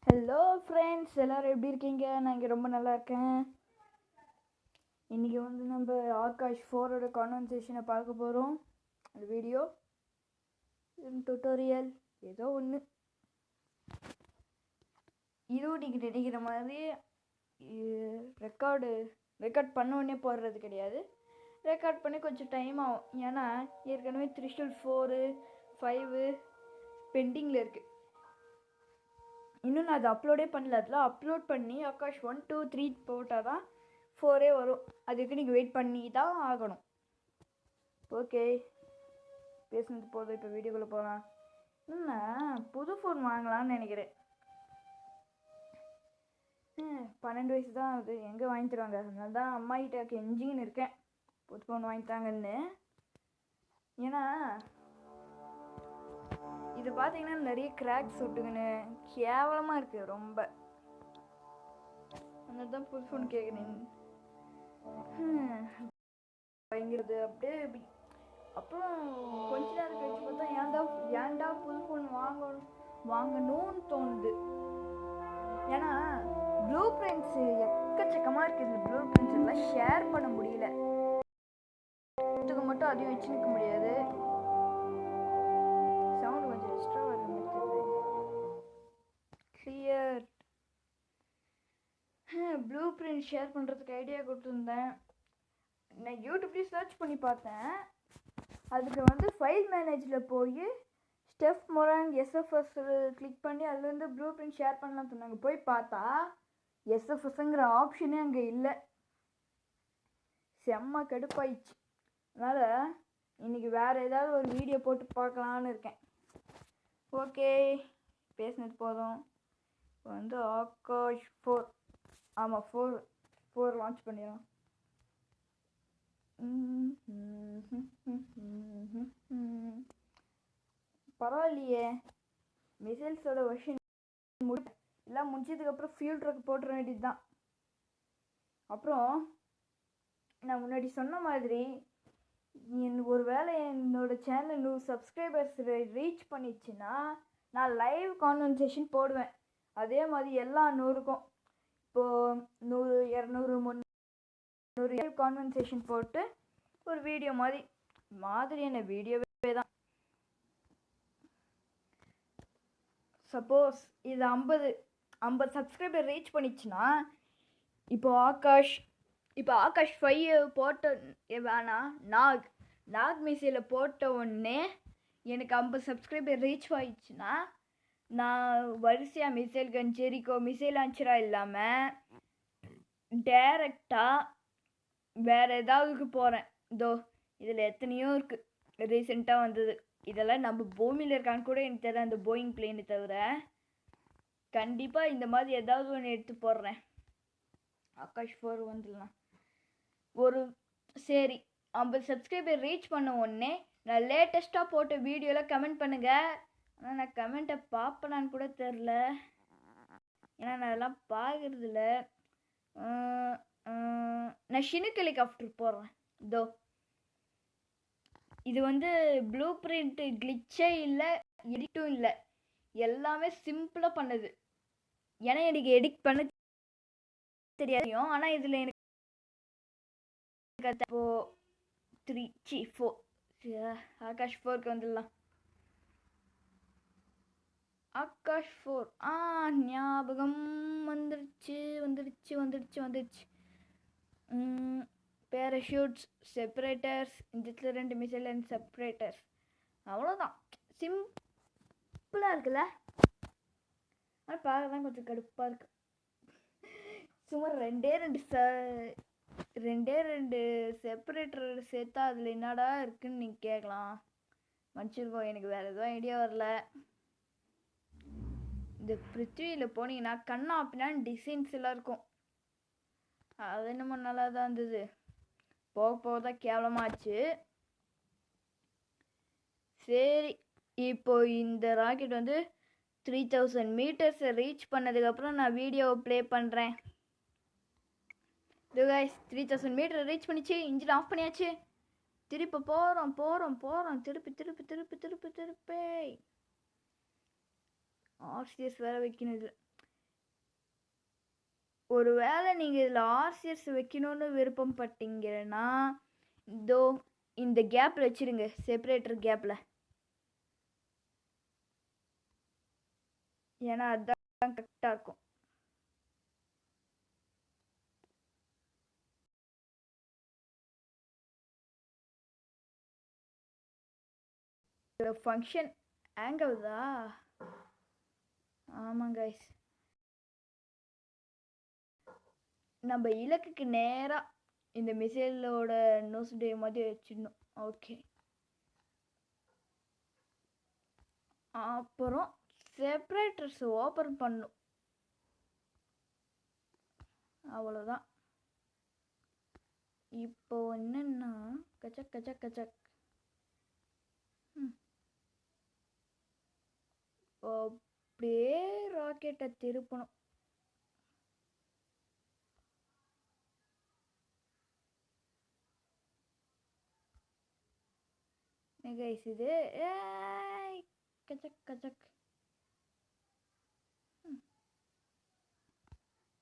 Hello friends, எல்லோரும் எப்படி இருக்கீங்க? நான் இங்கே ரொம்ப நல்லா இருக்கேன். இன்றைக்கி வந்து நம்ம ஆகாஷ் 4ஓட கான்வர்சேஷனை பார்க்க போகிறோம். அந்த வீடியோ டுட்டோரியல் ஏதோ ஒன்று. இதுவும் நீங்கள் நினைக்கிற மாதிரி ரெக்கார்ட் பண்ண உடனே போடுறது கிடையாது. ரெக்கார்ட் பண்ணி கொஞ்சம் டைம் ஆகும். ஏன்னா ஏற்கனவே 3 4 5 பெண்டிங்கில் இருக்குது. இன்னும் நான் அதை அப்லோடே பண்ணல. அதெல்லாம் அப்லோட் பண்ணி ஆகாஷ் 1 2 3 போட்டால் தான் 4 வரும். அதுக்கு நீங்கள் வெயிட் பண்ணி தான் ஆகணும். ஓகே, பேசுனது போதும். இப்போ வீடியோக்குள்ளே போகலாம். புது ஃபோன் வாங்கலான்னு நினைக்கிறேன். 12 வயசு தான் அது எங்கே வாங்கி தருவாங்க. அதனால தான் அம்மா கிட்ட கெஞ்சின்னு இருக்கேன் புது ஃபோன் வாங்கிட்டாங்கன்னு. ஏன்னா இது பார்த்தீங்கன்னா நிறைய கிராக்ஸ் விட்டுங்கன்னு கேவலமாக இருக்குது ரொம்ப. அதனால தான் புது ஃபோன் கேட்குறேன். வாங்கிறது அப்படியே அப்புறம் கொஞ்ச நேரம் கழிச்சு பார்த்தா ஏன்டா புது ஃபோன் வாங்கணும்னு தோணுது. ஏன்னா ப்ளூ பிரிண்ட்ஸ் எக்கச்சக்கமாக இருக்குது. ப்ளூ பிரிண்ட்ஸ் எல்லாம் ஷேர் பண்ண முடியல. மட்டும் அதையும் வச்சு நிற்க முடியாது. சவுண்ட் கொஞ்சம் எக்ஸ்ட்ரா வருது. கிளியர். ப்ளூ பிரிண்ட் ஷேர் பண்ணுறதுக்கு ஐடியா கொடுத்துருந்தேன். நான் யூடியூப்லேயும் சர்ச் பண்ணி பார்த்தேன். அதுக்கு வந்து ஃபைல் மேனேஜரில் போய் ஸ்டெஃப் மொரான் எஸ்எஃப்எஸ் கிளிக் பண்ணி அதுலேருந்து ப்ளூ பிரிண்ட் ஷேர் பண்ணலாம்னு சொன்னாங்க. போய் பார்த்தா எஸ்எஃப்எஸ்ங்கிற ஆப்ஷனே அங்கே இல்லை. செம்ம கடுப்பாயிடுச்சு. அதனால் இன்றைக்கி வேறு ஏதாவது ஒரு வீடியோ போட்டு பார்க்கலான்னு இருக்கேன். ஓகே, பேசினது போதும். இப்போ வந்து ஆகாஷ் 4 ஆமாம் 4 லான்ச் பண்ணிடலாம். பரவாயில்லையே, மிசைல்ஸோட வெர்ஷன் எல்லாம் முடிச்சதுக்கப்புறம் ஃபியூல் ட்ரக் போட்டுற வேண்டியது தான். அப்புறம் நான் முன்னாடி சொன்ன மாதிரி ஒரு வேளை என்னோட சேனல் 100 சப்ஸ்கிரைபர்ஸ் ரீச் பண்ணிச்சுன்னா நான் லைவ் கான்வர்சேஷன் போடுவேன். அதே மாதிரி எல்லா 100க்கும் இப்போது 100 200 300 கான்வர்சேஷன் போட்டு ஒரு வீடியோ மாதிரியான வீடியோவே தான். சப்போஸ் இது 50 சப்ஸ்கிரைபர் ரீச் பண்ணிச்சுன்னா இப்போ ஆகாஷ் 5 போட்ட வேணாம் நாக் மிசைலில் போட்ட உடனே எனக்கு 50 சப்ஸ்கிரைபர் ரீச் ஆயிடுச்சுன்னா நான் வரிசையாக மிசைல் கன் ஜெரிகோ மிசைல் லான்ச்சராக இல்லாமல் டைரெக்டாக வேறு ஏதாவதுக்கு போகிறேன். இதோ இதில் எத்தனையோ இருக்குது ரீசெண்டாக வந்தது. இதெல்லாம் நம்ம பூமியில் இருக்கான்னு கூட எனக்கு தெரியல, அந்த போயிங் பிளேனை தவிர. கண்டிப்பாக இந்த மாதிரி ஏதாவது ஒன்று எடுத்து போடுறேன். ஆகாஷ் 4 வந்துடலாம். சரி 50 சப்ஸ்கிரைபர் ரீச் பண்ண உடனே நான் லேட்டஸ்ட்டாக போட்ட வீடியோவில் கமெண்ட் பண்ணுங்கள். ஆனால் நான் கமெண்ட்டை பார்ப்பேனான்னு கூட தெரில. ஏன்னா நான் அதெல்லாம் பார்க்குறதில்ல. நான் சினுக் ஹெலிகாப்டர் போடுறேன். இதோ இது வந்து ப்ளூ பிரிண்ட் கிளிச்சே இல்லை, எடிட்டும் இல்லை, எல்லாமே சிம்பிளாக பண்ணுது. ஏன்னா எனக்கு எடிட் பண்ண தெரியாது. ஆனால் இதில் எனக்கு இப்போ 4 ஆகாஷ் 4க்கு வந்துடலாம். ஆகாஷ் 4 ஞாபகம் வந்துடுச்சு. பேராஷூட்ஸ், செப்பரேட்டர்ஸ், இந்த 2 மிசைல் அண்ட் செப்பரேட்டர்ஸ், அவ்வளோதான். சிம்பிளாக இருக்குல்ல. ஆனால் பார்க்க தான் கொஞ்சம் கடுப்பாக இருக்கு. சுமார் 2 செப்பரேட்டர் சேர்த்தா அதில் என்னடா இருக்குன்னு நீங்கள் கேட்கலாம். மன்னிச்சிருக்கோம், எனக்கு வேறு எதுவும் ஐடியா வரல. இந்த பிருத்திவியில் போனீங்கன்னா கண்ணா அப்படின்னா டிசைன்ஸ் எல்லாம் இருக்கும். அது என்னமோ நல்லா தான் இருந்தது. போக தான் கேவலமாச்சு. சரி, இப்போ இந்த ராக்கெட் வந்து 3000 மீட்டர்ஸை ரீச் பண்ணதுக்கப்புறம் நான் வீடியோவை ப்ளே பண்ணுறேன். இது கைஸ் 3000 மீட்டர் ரீச் பண்ணிச்சு. இன்ஜின் ஆஃப் பண்ணியாச்சு. திருப்பி போகிறோம். திருப்பி ஆர்சிஎஸ் வேறு வைக்கணும். ஒருவேளை நீங்கள் இதில் ஆர்சிஎஸ் வைக்கணும்னு விருப்பம் பட்டீங்கன்னா இதோ இந்த கேப்பில் வச்சுருங்க, செப்பரேட்டர் கேப்பில். ஏன்னா அதுதான் கரெக்டாக இருக்கும். ஃபங்க்ஷன் ஹேங் ஆகுதா? ஆமாம் கைஸ், நம்ம இலக்குக்கு நேராக இந்த மிசைலோட நோஸ் டே மாதிரி வச்சிடணும். ஓகே, அப்புறம் செப்பரேட்டர்ஸ் ஓப்பன் பண்ணும். அவ்வளோதான். இப்போ என்னன்னா கச்சக் கச்சக் கச்சக் அப்படியே ராக்கெட்டை திருப்பணும். கைஸ் இது கச்சக் கச்சக்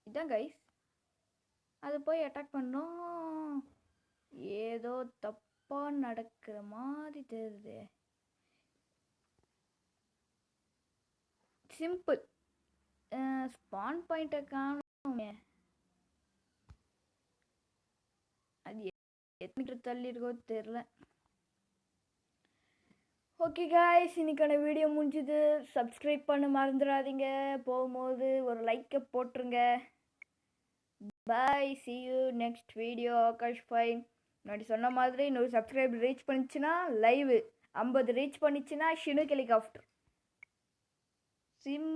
இதான் கைஸ், அது போய் அட்டாக் பண்ணோம். ஏதோ தப்பா நடக்கிற மாதிரி தெரியுது. சிம்பிள், ஸ்பான் பாயிண்ட்டை காணுமே, அது எத்தனை தள்ளி இருக்கோ தெரில. ஓகே காய்ஸ், இன்னைக்கான வீடியோ முடிஞ்சுது. சப்ஸ்கிரைப் பண்ண மறந்துடாதீங்க. போகும்போது ஒரு லைக்கை போட்டுருங்க. Bye, see you next video. Akash fine. முன்னாடி சொன்ன மாதிரி 100 சப்ஸ்கிரைபர் ரீச் பண்ணிச்சுன்னா லைவ், 50 ரீச் பண்ணிச்சுன்னா ஷினூக் ஹெலிகாப்டர். சிம்